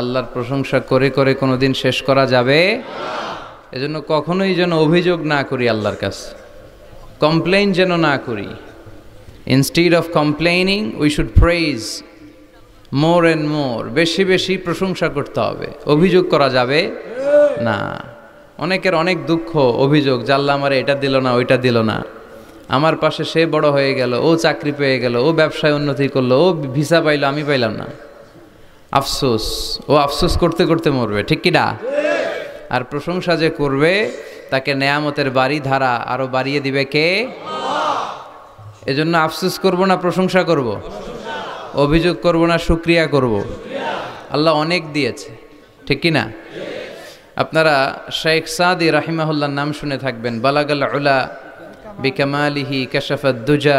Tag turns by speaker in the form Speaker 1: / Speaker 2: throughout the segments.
Speaker 1: আল্লাহর প্রশংসা করে করে কোনোদিন শেষ করা যাবে? এজন্য কখনোই যেন অভিযোগ না করি আল্লাহর কাছে, কমপ্লেইন যেন না করি। Instead of complaining we should praise more and more. বেশি বেশি প্রশংসা করতে হবে, অভিযোগ করা যাবে না। অনেকের অনেক দুঃখ, অভিযোগ, জাল্লা আমার এটা দিল না, ওইটা দিল না, আমার পাশে সে বড় হয়ে গেল, ও চাকরি পেয়ে গেল, ও ব্যবসায় উন্নতি করলো, ও ভিসা পাইলো, আমি পাইলাম না। আফসোস, ও আফসোস করতে করতে মরবে, ঠিক কি না? আর প্রশংসা যে করবে তাকে নেয়ামতের বাড়ি ধারা আরো বাড়িয়ে দিবে কে? এজন্য আফসোস করব না, প্রশংসা করব, অভিযোগ করব না, শুকরিয়া করব। আল্লাহ অনেক দিয়েছে, ঠিক কি না? আপনারা শেখ সাদি রাহিমাহুল্লাহর নাম শুনে থাকবেন। বালাগাল উলা বিকামালিহি কাশাফাদ দুজা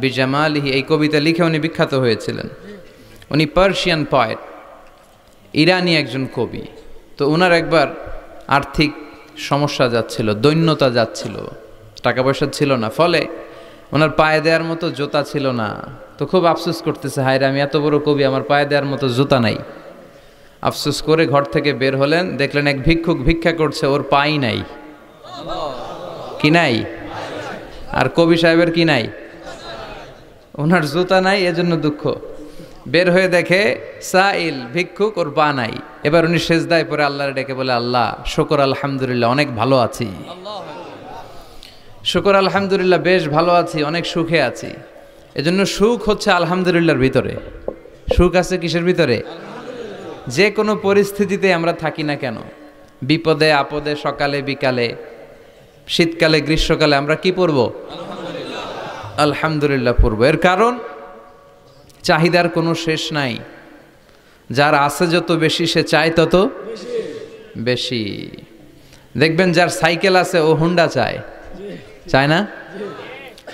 Speaker 1: বিজামালিহি, এই কবিতা লিখে উনি বিখ্যাত হয়েছিলেন। উনি পার্সিয়ান পয়েট, ইরানি একজন কবি। তো ওনার একবার আর্থিক সমস্যা যাচ্ছিল, দৈন্যতা যাচ্ছিল, টাকা পয়সা ছিল না, ফলে ওনার পায়ে দেওয়ার মতো জুতা ছিল না। তো খুব আফসোস করতেছে, হায়রে আমি এত বড় কবি, আমার পায়ে দেওয়ার মতো জুতা নাই। আফসোস করে ঘর থেকে বের হলেন, দেখলেন এক ভিক্ষুক ভিক্ষা করছে, ওর পাই নাই। কি নাই? আর কবি সাহেবের কি নাই? ওনার জুতা নাই, এজন্য দুঃখ। বের হয়ে দেখে সাইল ভিক্ষুক, ওর পা নাই। এবার উনি সেজদায় পরে আল্লাহর ডেকে বলে, আল্লাহ শুকর আলহামদুলিল্লাহ, অনেক ভালো আছি। শুকর আলহামদুলিল্লাহ, বেশ ভালো আছি, অনেক সুখে আছি। এজন্য সুখ হচ্ছে আলহামদুলিল্লাহর ভিতরে। সুখ আছে কিসের ভিতরে? যে কোনো পরিস্থিতিতে আমরা থাকি না কেন, বিপদে আপদে, সকালে বিকালে, শীতকালে গ্রীষ্মকালে, আমরা কি পড়ব? আলহামদুলিল্লাহ পড়ব। এর কারণ চাহিদার কোনো শেষ নাই। যার আছে যত বেশি, সে চায় তত বেশি। দেখবেন যার সাইকেল আছে ও হুন্ডা চায়, চায় না?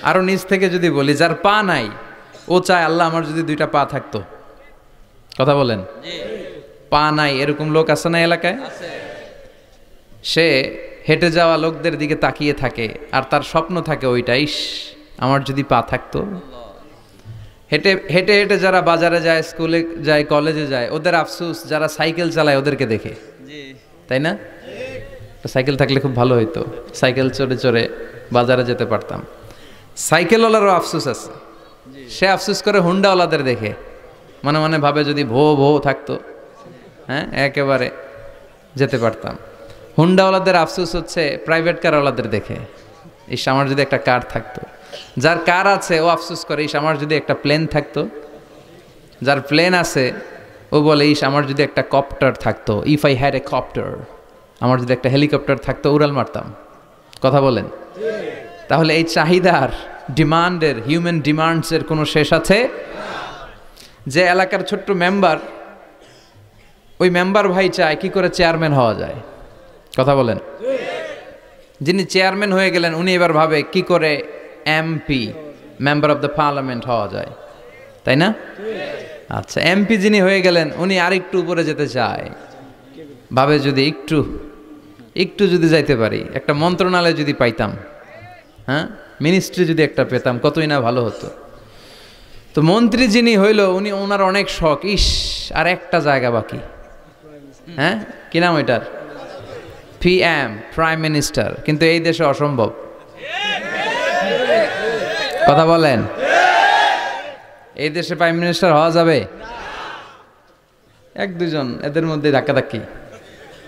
Speaker 1: আরো নিচ থেকে যদি বলি, যার পা নাই ও চায়, আল্লাহ আমার যদি দুইটা পা থাকতো। কথা বলেন, পা নাই এরকম লোক আছে না এলাকায়? সে হেঁটে যাওয়া লোকদের দিকে তাকিয়ে থাকে, আর তার স্বপ্ন থাকে ওইটাই, আমার যদি পা থাকতো। হেঁটে হেঁটে হেঁটে যারা বাজারে যায়, স্কুলে যায়, কলেজে যায়, ওদের আফসোস যারা সাইকেল চালায় ওদেরকে দেখে, তাই না? সাইকেল থাকলে খুব ভালো হইতো, সাইকেল চড়ে চড়ে বাজারে যেতে পারতাম। সাইকেলওয়ালারও আফসোস আছে, সে আফসোস করে হুন্ডাওয়ালাদের দেখে, মনে মনে ভাবে যদি ভো ভো থাকতো, হ্যাঁ একেবারে যেতে পারতাম। হুন্ডাওয়ালাদের আফসোস হচ্ছে প্রাইভেট কারওয়ালাদের দেখে, ইস আমার যদি একটা কার থাকতো। যার কার আছে ও আফসোস করে, ইস আমার যদি একটা প্লেন থাকতো। যার প্লেন আছে ও বলে, ইস আমার যদি একটা কপ্টার থাকতো, if I had a copter, আমার যদি একটা হেলিকপ্টার থাকতো, উড়াল মারতাম। কথা বলেন। তাহলে এই চাহিদার, ডিমান্ডের, হিউম্যান ডিমান্ডসের কোনো শেষ আছে? যে এলাকার ছোট্ট মেম্বার, ওই মেম্বার ভাই চায় কি করে চেয়ারম্যান হওয়া যায়। কথা বলেন। যিনি চেয়ারম্যান হয়ে গেলেন, উনি এবার ভাবে কি করে MP, member of the parliament হওয়া যায়, তাই না? আচ্ছা, এমপি যিনি হয়ে গেলেন, উনি আরেকটু উপরে যেতে চায়, ভাবে যদি একটু একটু যদি যাইতে পারি, একটা মন্ত্রণালয় যদি পাইতাম, হ্যাঁ মিনিস্ট্রি যদি একটা পেতাম, কতই না ভালো হতো। তো মন্ত্রী যিনি হইল, উনি, ওনার অনেক শখ, ইস আর একটা জায়গা বাকি। হ্যাঁ কি নাম ওইটার? PM, prime minister. কিন্তু এই দেশে অসম্ভব। কথা বলেন। এই দেশে প্রাইম মিনিস্টার হওয়া যাবে? এক দুজন এদের মধ্যে ধাক্কাধাক্কি,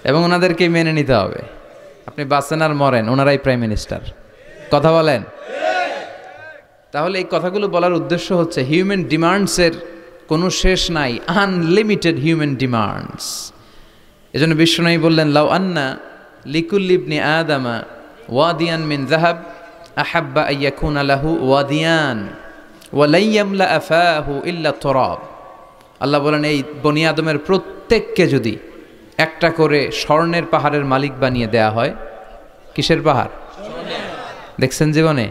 Speaker 1: এবং ওনাদেরকে মেনে নিতে হবে। আপনি বাঁচেন আর মরেন, ওনারাই প্রাইম মিনিস্টার। কথা বলেন। তাহলে এই কথাগুলো বলার উদ্দেশ্য হচ্ছে, হিউম্যান ডিমান্ডসের কোনো শেষ নাই, আনলিমিটেড হিউম্যান ডিমান্ডস। এজন্য বিশ্বনবী বললেন, লাউ আন্না লিকুল্লি ইবনি আদামা ওয়াদিয়ান মিন যাহাব আহাব্বা আইয়াকুনা লাহু ওয়াদিয়ান ওয়া লা ইয়ামলা আফাহু ইল্লা তুরাব। আল্লাহ বলেন, এই বনি আদমের প্রত্যেককে যদি একটা করে স্বর্ণের পাহাড়ের মালিক বানিয়ে দেয়া হয়। কিসের পাহাড় দেখছেন জীবনে?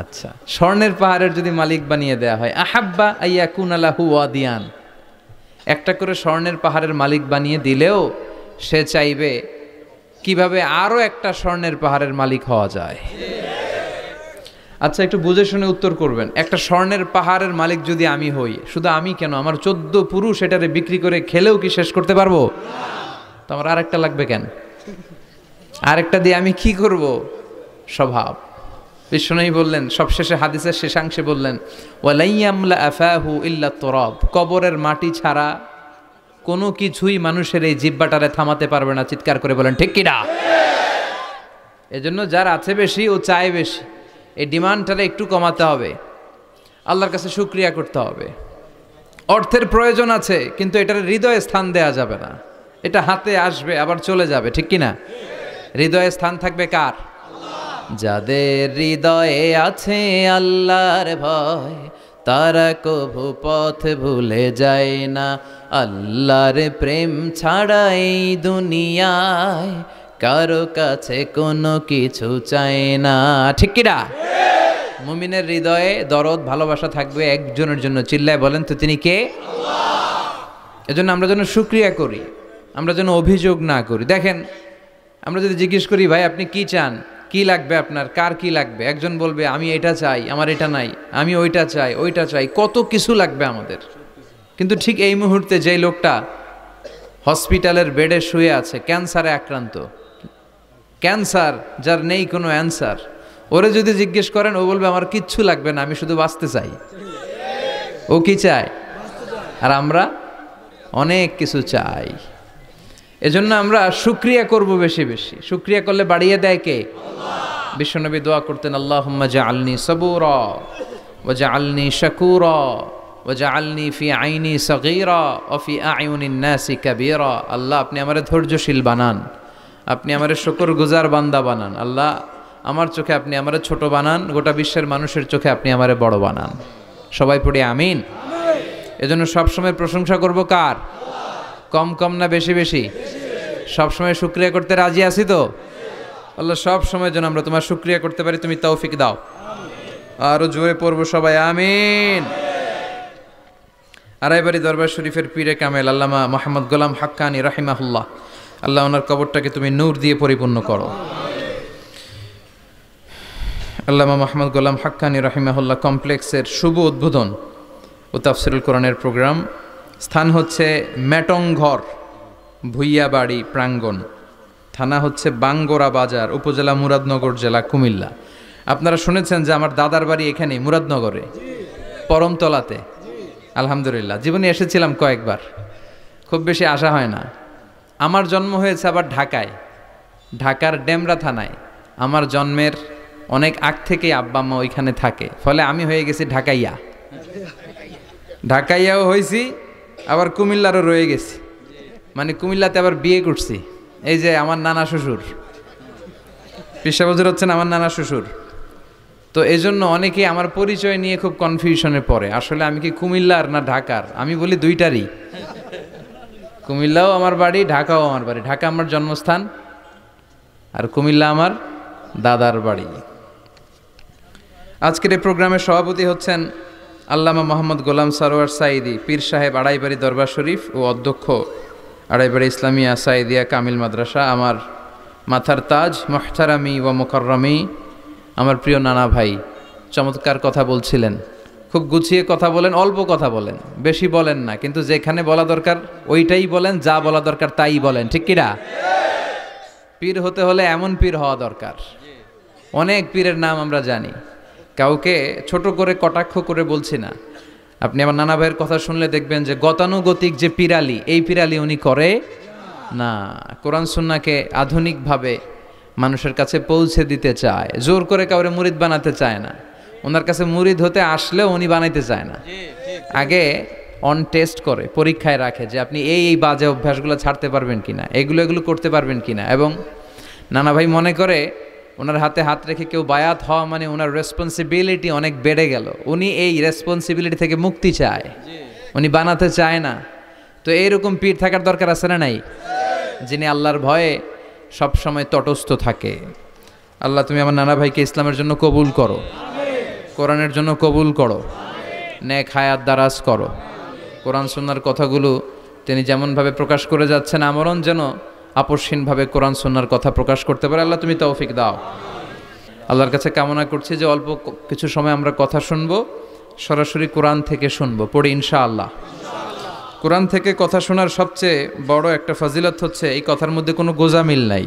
Speaker 1: আচ্ছা, স্বর্ণের পাহাড়ের যদি মালিক বানিয়ে দেয়া হয়, আহাব্বা আইয়াকুনা লাহু ওয়াদিয়ান, একটা করে স্বর্ণের পাহাড়ের মালিক বানিয়ে দিলেও সে চাইবে কিভাবে আরো একটা স্বর্ণের পাহাড়ের মালিক হওয়া যায়। আচ্ছা, একটু বুঝে শুনে উত্তর করবেন। একটা স্বর্ণের পাহাড়ের মালিক যদি আমি হই, শুধু আমি কেন, আমার 14 পুরুষ এটারে বিক্রি করে খেলেও কি শেষ করতে পারবো? তো আমার আরেকটা লাগবে কেন? আরেকটা দিয়ে আমি কি করব? স্বভাব। বিশ্বনবী বললেন, সবশেষে হাদিসের শেষাংশে বললেন, ওয়ালাইয়ামলা আফাহু ইল্লা তুরাব, কবরের মাটি ছাড়া কোনো কিছুই মানুষের এই জিহ্বাটারে থামাতে পারবে না। চিৎকার করে বলেন ঠিক কিনা? এজন্য যার আছে বেশি ও চায় বেশি, এই ডিমান্ডটারে একটু কমাতে হবে, আল্লাহর কাছে শুকরিয়া করতে হবে। অর্থের প্রয়োজন আছে, কিন্তু এটার হৃদয়ে স্থান দেয়া যাবে না। এটা হাতে আসবে আবার চলে যাবে, ঠিক কিনা? হৃদয়ে স্থান থাকবে কার? যাদের হৃদয়ে আছে আল্লাহর ভয়, তারা কভু পথ ভুলে যায় না। আল্লাহর প্রেম ছাড়া এই দুনিয়ায় কারো কাছে কোনো কিছু চায় না, ঠিক কিনা? মুমিনের হৃদয়ে দরদ ভালোবাসা থাকবে একজনের জন্য। চিল্লায় বলেন তো তিনি কে? এজন্য আমরা যেন শুকরিয়া করি, আমরা যেন অভিযোগ না করি। দেখেন, আমরা যদি জিজ্ঞেস করি, ভাই আপনি কি চান, কি লাগবে আপনার, কার কি লাগবে, একজন বলবে আমি এটা চাই, আমার এটা নাই, আমি ওইটা চাই, ওইটা চাই, কত কিছু লাগবে আমাদের। কিন্তু ঠিক এই মুহূর্তে যেই লোকটা হসপিটালের বেডে শুয়ে আছে, ক্যান্সারে আক্রান্ত, ক্যান্সার যার নেই কোনো অ্যান্সার, ওরে যদি জিজ্ঞেস করেন, ও বলবে আমার কিচ্ছু লাগবে না, আমি শুধু বাঁচতে চাই। ও কি চায়? আর আমরা অনেক কিছু চাই। এজন্য আমরা শুকরিয়া করব বেশি বেশি। শুকরিয়া করলে বাড়িয়ে দেয় কে? বিশ্বনবী দোয়া করতেন, আল্লাহুম্মা জাআলনি সাবুরা ওয়া জাআলনি শাকুরা ওয়া জাআলনি ফি আইনি সাগীরা ওয়া ফি আয়ুনিন নাসি কাবীরা। আল্লাহ আপনি আমারে ধৈর্যশীল বানান, আপনি আমারে শুকরগুজার বান্দা বানান। আল্লাহ আমার চোখে আপনি আমারে ছোট বানান, গোটা বিশ্বের মানুষের চোখে আপনি আমারে বড় বানান। সবাই পড়ি আমিন। এজন্য সবসময় প্রশংসা করব কার? কম কম না বেশি বেশি? সবসময় শুকরিয়া করতে রাজি আছি তো? আল্লাহ সব সময় যেন আমরা তোমার শুকরিয়া করতে পারি, তুমি তৌফিক দাও। আরো জোরে পড়বো সবাই আমিন। আড়াইবাড়ি দরবার শরীফের পীরে কামেল আল্লামা মোহাম্মদ গোলাম হাক্কানি রাহিমাহুল্লাহ, আল্লাহ ওনার কবরটাকে তুমি নূর দিয়ে পরিপূর্ণ করো। আল্লামা মোহাম্মদ গোলাম হাক্কানি রাহিমাহুল্লাহ কমপ্লেক্সের শুভ উদ্বোধন ও তাফসিরুল কোরআনের প্রোগ্রাম। স্থান হচ্ছে মেটংঘর ভুইয়াবাড়ি প্রাঙ্গণ, থানা হচ্ছে বাঙ্গোরা বাজার, উপজেলা মুরাদনগর, জেলা কুমিল্লা। আপনারা শুনেছেন যে আমার দাদার বাড়ি এখানে মুরাদনগরে পরমতলাতে। আলহামদুলিল্লাহ, জীবনে এসেছিলাম কয়েকবার, খুব বেশি আসা হয় না। আমার জন্ম হয়েছে আবার ঢাকায়, ঢাকার ডেমরা থানায়। আমার জন্মের অনেক আগ থেকেই আব্বা আম্মা ওইখানে থাকে, ফলে আমি হয়ে গেছি ঢাকাইয়া। ঢাকাইয়াও হয়েছি, আবার কুমিল্লারও রয়ে গেছি, মানে কুমিল্লাতে আবার বিয়ে করছি। এই যে আমার নানা শ্বশুর, পেশাবজুর হচ্ছেন আমার নানা শ্বশুর। তো এই জন্য অনেকেই আমার পরিচয় নিয়ে খুব কনফিউশনে পড়ে, আসলে আমি কি কুমিল্লার না ঢাকার। আমি বলি দুইটারই, কুমিল্লাও আমার বাড়ি, ঢাকাও আমার বাড়ি। ঢাকা আমার জন্মস্থান, আর কুমিল্লা আমার দাদার বাড়ি। আজকের এই প্রোগ্রামের সভাপতি হচ্ছেন আল্লামা মোহাম্মদ গোলাম সারোয়ার সাঈদী, পীর সাহেব আড়াইবাড়ি দরবার শরীফ ও অধ্যক্ষ আড়াইবাড়ি ইসলামিয়া সাঈদিয়া কামিল মাদ্রাসা। আমার মাথার তাজ, মুহতারামি ওয়া মুকাররমি, আমার প্রিয় নানা ভাই চমৎকার কথা বলছিলেন, খুব গুছিয়ে কথা বলেন, অল্প কথা বলেন, বেশি বলেন না, কিন্তু যেখানে বলা দরকার ওইটাই বলেন, যা বলা দরকার তাই বলেন, ঠিক কিনা? পীর হতে হলে এমন পীর হওয়া দরকার। অনেক পীরের নাম আমরা জানি, কাউকে ছোট করে কটাক্ষ করে বলছি না। আপনি আমার নানা ভাইয়ের কথা শুনলে দেখবেন যে গতানুগতিক যে পিরালি, এই পিরালি উনি করে না। কোরআন সুন্নাহকে আধুনিকভাবে মানুষের কাছে পৌঁছে দিতে চায়, জোর করে কাউরে মুরিদ বানাতে চায় না। ওনার কাছে মুরিদ হতে আসলেও উনি বানাইতে চায় না, আগে অন টেস্ট করে, পরীক্ষায় রাখে যে আপনি এই বাজে অভ্যাসগুলো ছাড়তে পারবেন কিনা, এগুলো করতে পারবেন কিনা। এবং নানা ভাই মনে করে ওনার হাতে হাত রেখে কেউ বায়াত হওয়া মানে ওনার রেসপন্সিবিলিটি অনেক বেড়ে গেল। উনি এই রেসপন্সিবিলিটি থেকে মুক্তি চায়, উনি বানাতে চায় না। তো এইরকম পীর থাকার দরকার আছে না নাই? যিনি আল্লাহর ভয়ে সবসময় তটস্থ থাকে। আল্লাহ তুমি আমার নানা ভাইকে ইসলামের জন্য কবুল করো, কোরআনের জন্য কবুল করো, নেক হায়াত দারাজ করো। কোরআন সুন্নাহর কথাগুলো তিনি যেমনভাবে প্রকাশ করে যাচ্ছেন, আমরণ যেন আপসহীনভাবে কোরআন সুন্নাহর কথা প্রকাশ করতে পারে। আল্লাহ তুমি তৌফিক দাও। আল্লাহর কাছে কামনা করছি যে অল্প কিছু সময় আমরা কথা শুনবো, সরাসরি কোরআন থেকে শুনবো, পড়ি ইনশাআল্লাহ। কোরআন থেকে কথা শোনার সবচেয়ে বড় একটা ফজিলত হচ্ছে এই কথার মধ্যে কোনো গোজামিল নাই,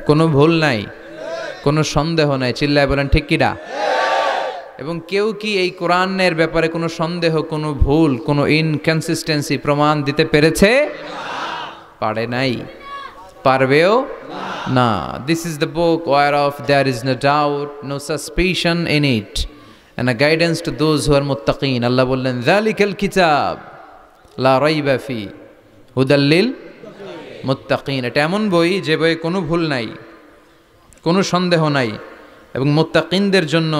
Speaker 1: কোনো ভুল নাই, কোনো সন্দেহ নাই। চিল্লায় বলেন ঠিক কিনা? এবং কেউ কি এই কোরআনের ব্যাপারে কোনো সন্দেহ, কোনো ভুল, কোনো ইনকনসিস্টেন্সি প্রমাণ দিতে পেরেছে? পারে নাই, পারবেও না। This is the book whereof there is no doubt, no suspicion in it, and a guidance to those who are muttaqin. আল্লাহ বললেন যালিকাল কিতাব লা রাইবা ফি হুদাল লিল মুত্তাকিন। এটা এমন বই যে বইয়ে কোনো ভুল নাই, কোনো সন্দেহ নাই, এবং মুত্তাকিনদের জন্য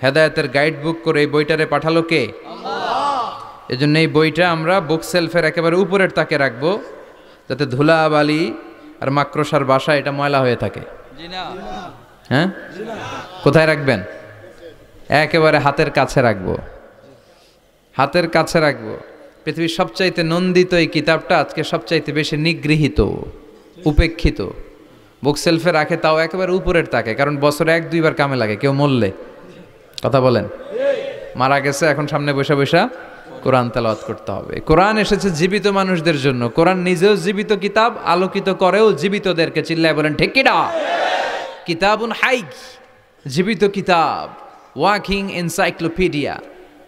Speaker 1: হেদায়েতের গাইড বুক করে এই বইটারে পাঠালো কে? আল্লাহ। এজন্য এই বইটা আমরা বুক সেলফের একেবারে উপরের তাকে রাখবো, যাতে ধুলা বালি আর মাকড়সার বাসা এটা ময়লা হয়ে থাকে। হ্যাঁ, কোথায় রাখবেন? একেবারে হাতের কাছে রাখবো, হাতের কাছে রাখবো। পৃথিবীর সবচাইতে নন্দিত এই কিতাবটা আজকে সবচাইতে বেশি নিগৃহীত, উপেক্ষিত। বুক সেলফে রাখে, তাও একেবারে উপরের তাকে, কারণ বছরে 1-2 বার কামে লাগে। কেউ মরলে, কথা বলেন, মারা গেছে, এখন সামনে বসে বসে কোরআন তেলাওয়াত করতে হবে। কোরআন এসেছে জীবিত মানুষদের জন্য। কোরআন নিজেও জীবিত কিতাব, আলোকিত করেও জীবিতদেরকে। চিল্লায় বলেন ঠিক কিনা? কিতাবুন হাই, জীবিত কিতাব, ওয়াকিং এনসাইক্লোপিডিয়া,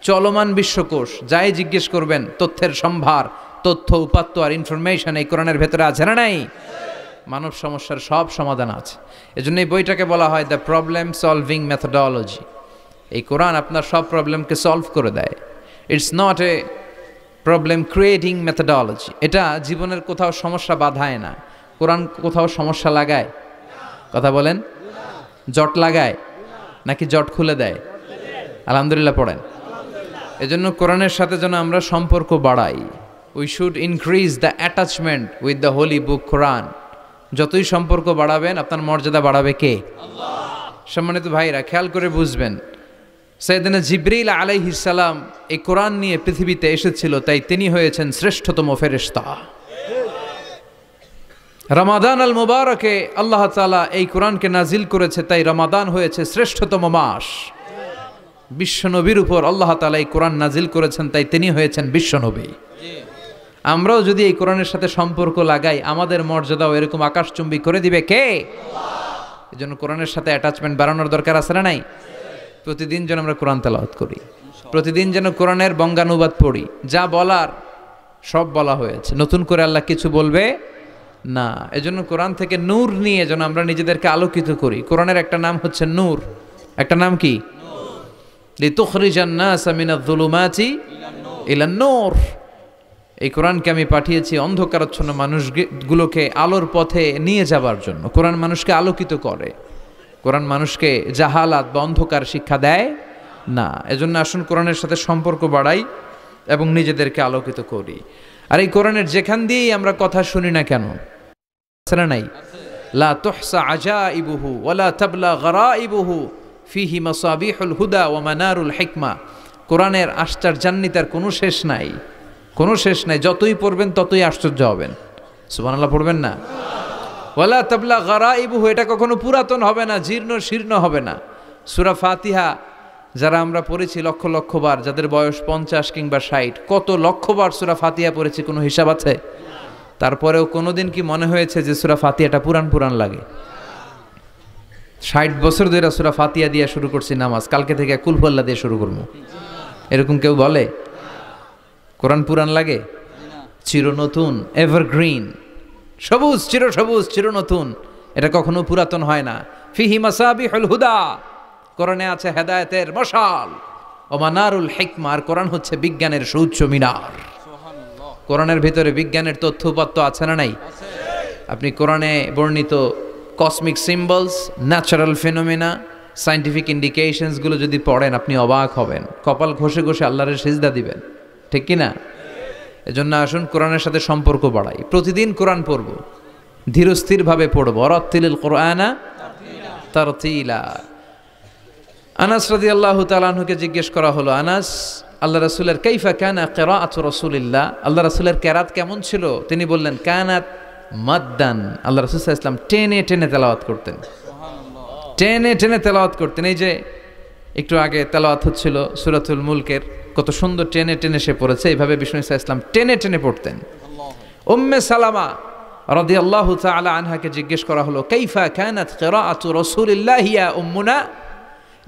Speaker 1: চলমান বিশ্বকোষ। যাই জিজ্ঞেস করবেন তথ্যের সম্ভার, তথ্য উপাত্ত আর ইনফরমেশন এই কোরআনের ভেতরে আছে না নাই? মানব সমস্যার সব সমাধান আছে। এজন্য এই বইটাকে বলা হয় দ্য প্রবলেম সলভিং মেথোডোলজি। এই কোরআন আপনার সব প্রবলেমকে সলভ করে দেয়। It's not a problem creating methodology. এটা জীবনের কোথাও সমস্যা বাধায় না। কোরআন কোথাও সমস্যা লাগায়? কথা বলেন, জট লাগায় নাকি জট খুলে দেয়? আলহামদুলিল্লাহ পড়েন। এজন্য কোরআনের সাথে যেন আমরা সম্পর্ক বাড়াই। We should increase the attachment with the holy book Quran. যতই সম্পর্ক বাড়াবেন আপনার মর্যাদা বাড়াবে কে? আল্লাহ। সম্মানিত ভাইরা, খেয়াল করে বুঝবেন, সাইয়েদনা জিবরিল আলাইহিস সালাম এই কোরআন নিয়ে পৃথিবীতে এসেছিল, তাই তিনি হয়েছেন শ্রেষ্ঠতম ফেরেশতা। রমাদান আল মুবারকে আল্লাহ তাআলা এই কোরআনকে নাজিল করেছে, তাই রমাদান হয়েছে শ্রেষ্ঠতম মাস। বিশ্বনবীর উপর আল্লাহ তাআলা এই কোরআন নাজিল করেছেন, তাই তিনি হয়েছেন বিশ্বনবী। আমরাও যদি এই কোরআনের সাথে সম্পর্ক লাগাই, আমাদের মর্যাদাও এরকম আকাশচুম্বী করে দিবে কে? আল্লাহ। এজন্য কোরআনের সাথে অ্যাটাচমেন্ট বাড়ানোর দরকার আছে না নাই? প্রতিদিন যেন আমরা কোরআন তেলাওয়াত করি, প্রতিদিন যেন কোরআনের বঙ্গানুবাদ পড়ি। যা বলার সব বলা হয়েছে, নতুন করে আল্লাহ কিছু বলবে না। এজন্য কোরআন থেকে নূর নিয়ে যেন আমরা নিজেদেরকে আলোকিত করি। কোরআনের একটা নাম হচ্ছে নূর, একটা নাম কি? লিতুখরিজান নাস মিনাজ যুলুমাতি ইলান নূর। এই কোরআনকে আমি পাঠিয়েছি অন্ধকারাচ্ছন্ন মানুষগুলোকে আলোর পথে নিয়ে যাবার জন্য। কোরআন মানুষকে আলোকিত করে, কোরআন মানুষকে জাহালাত বা অন্ধকার শিক্ষা দেয় না। এজন্য আসুন কোরআনের সাথে সম্পর্ক বাড়াই এবং নিজেদেরকে আলোকিত করি। আর এই কোরআনের যেখান দিয়েই আমরা কথা শুনি না কেন, আছে নাই? লা তুহসা আজাইবুহু ওয়ালা তাবলা গরাইবুহু ফিহি মাসাবিহুল হুদা ওয়া মানারুল হিকমা। কোরআনের আশ্চর্যান্বিতার কোনো শেষ নাই, কোনো শেষ নাই। যতই পড়বেন ততই আশ্চর্য হবেন। সুবহানাল্লাহ পড়বেন না? ওয়ালা তাবলা গরাইবুহু, এটা কখনো পুরাতন হবে না, জীর্ণ শীর্ণ হবে না। সূরা ফাতিহা যারা আমরা পড়েছি লক্ষ লক্ষ বার, যাদের বয়স 50 কিংবা 60, কত লক্ষবার সূরা ফাতিহা পড়েছি, কোনো হিসাব আছে? তারপরেও কোনোদিন কি মনে হয়েছে যে সূরা ফাতিহাটা পুরান পুরান লাগে? 60 বছর ধরে সূরা ফাতিহা দিয়ে শুরু করছি নামাজ, কালকে থেকে কুল হুয়াল্লাহ দিয়ে শুরু করবো, এরকম কেউ বলে? কোরআন পুরান লাগে? চির নতুন, এভারগ্রিন, সবুজ, চির সবুজ, চির নতুন। এটা কখনো পুরাতন হয় না। ফিহি মাসাবিহুল হুদা, কোরআনে আছে হেদায়েতের মশাল। ও মানারুল হিকমা, আর কোরআন হচ্ছে বিজ্ঞানের সুউচ্চ মিনার। কোরআনের ভিতরে বিজ্ঞানের তথ্য উপাত্ত আছে না নাই? আপনি কোরআনে বর্ণিত cosmic symbols, natural phenomena, scientific ইন্ডিকেশনসগুলো যদি পড়েন আপনি অবাক হবেন, কপাল ঘষে ঘষে আল্লাহর সিজদা দিবেন, ঠিক কি না? এজন্য আসুন কোরআনের সাথে সম্পর্ক বাড়াই। প্রতিদিন কোরআন পড়ব, ধীরস্থিরভাবে পড়ব। ওয়ারাত্তিলিল কোরআনা তারতিলা। আনাস রাদিয়াল্লাহু তাআলা আনহুকে জিজ্ঞেস করা হলো, আনাস, আল্লাহ রাসূলের কাইফা কানা কিরাআতু রাসূলিল্লাহ, আল্লাহ রাসূলের কিরাত কেমন ছিল? তিনি বললেন কানাত মাদ্দান, আল্লাহ রাসূল সাল্লাল্লাহু আলাইহি ওয়াসাল্লাম টেনে টেনে তেলাওয়াত করতেন। টেনে টেনে তেলাওয়াত করতেন। এই যে একটু আগে তেলাওয়াত হচ্ছিল সূরাতুল মুলকের, কত সুন্দর টেনে টেনে সে পড়েছে। এইভাবে বিষ্ণু ইসলাম টেনে টেনে পড়তেন। উম্মে সালামা রাদিয়াল্লাহু তাআলা আনহাকে জিজ্ঞেস করা হলো, কাইফা কানাত কিরাআতু রাসূলিল্লাহ ইয়া উম্মুনা,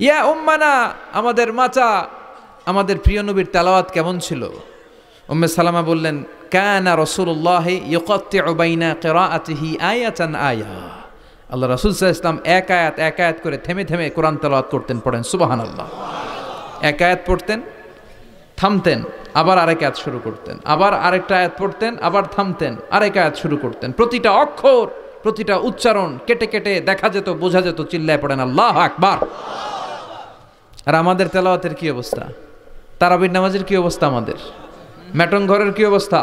Speaker 1: ইয়া উম্মানা, আমাদের মাতা, আমাদের প্রিয় নবীর তেলাওয়াত কেমন ছিল? উম্মে সালামা বললেন, কানা রাসূলুল্লাহ ইউকাত্তিউ বাইনা কিরাআতিহি আয়াতান আয়া, আল্লাহ রাসূল সাল্লাল্লাহু আলাইহি ওয়াসাল্লাম এক আয়াত করে থেমে থেমে কোরআন তেলাওয়াত করতেন। পড়েন সুবহানাল্লাহ। এক আয়াত পড়তেন, থামতেন, আবার আরেক আয়াত শুরু করতেন, আবার আরেকটা আয়াত পড়তেন, আবার থামতেন, আরেক আয়াত শুরু করতেন। প্রতিটা অক্ষর, প্রতিটা উচ্চারণ কেটে কেটে দেখা যেত, বোঝা যেত। চিল্লায় পড়েন আল্লাহু আকবার। আর আমাদের তেলাওয়াতের কি অবস্থা? তারাবির নামাজের কি অবস্থা? আমাদের ম্যাটন ঘরের কি অবস্থা?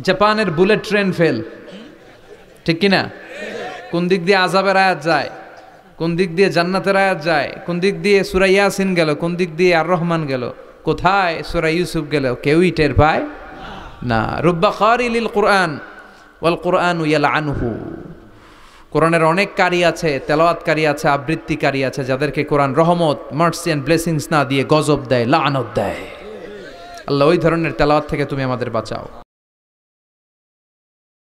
Speaker 1: জাপানের বুলেট ট্রেন ফেল, ঠিক কিনা? কোন দিক দিয়ে আযাবের আয়াত যায়, কোন দিক দিয়ে জান্নাতের আয়াত যায়, কোন দিক দিয়ে সূরা ইয়াসিন গেল, কোন দিক দিয়ে আর রহমান গেল, কোথায় সূরা ইউসুফ গেল, কেউই টের পায় না। রুব্বা কারিলিল কুরআন ওয়াল কুরআনু ইয়ালআনহু, কোরআনের অনেক কারি আছে, তেলাওয়াতকারী আছে, আবৃত্তিকারী আছে, যাদেরকে কোরআন রহমত, মার্সি এন্ড ব্লেসিংস না দিয়ে গজব দেয়, লাআনত দেয়। আল্লাহ ওই ধরনের তেলাওয়াত থেকে তুমি আমাদের বাঁচাও।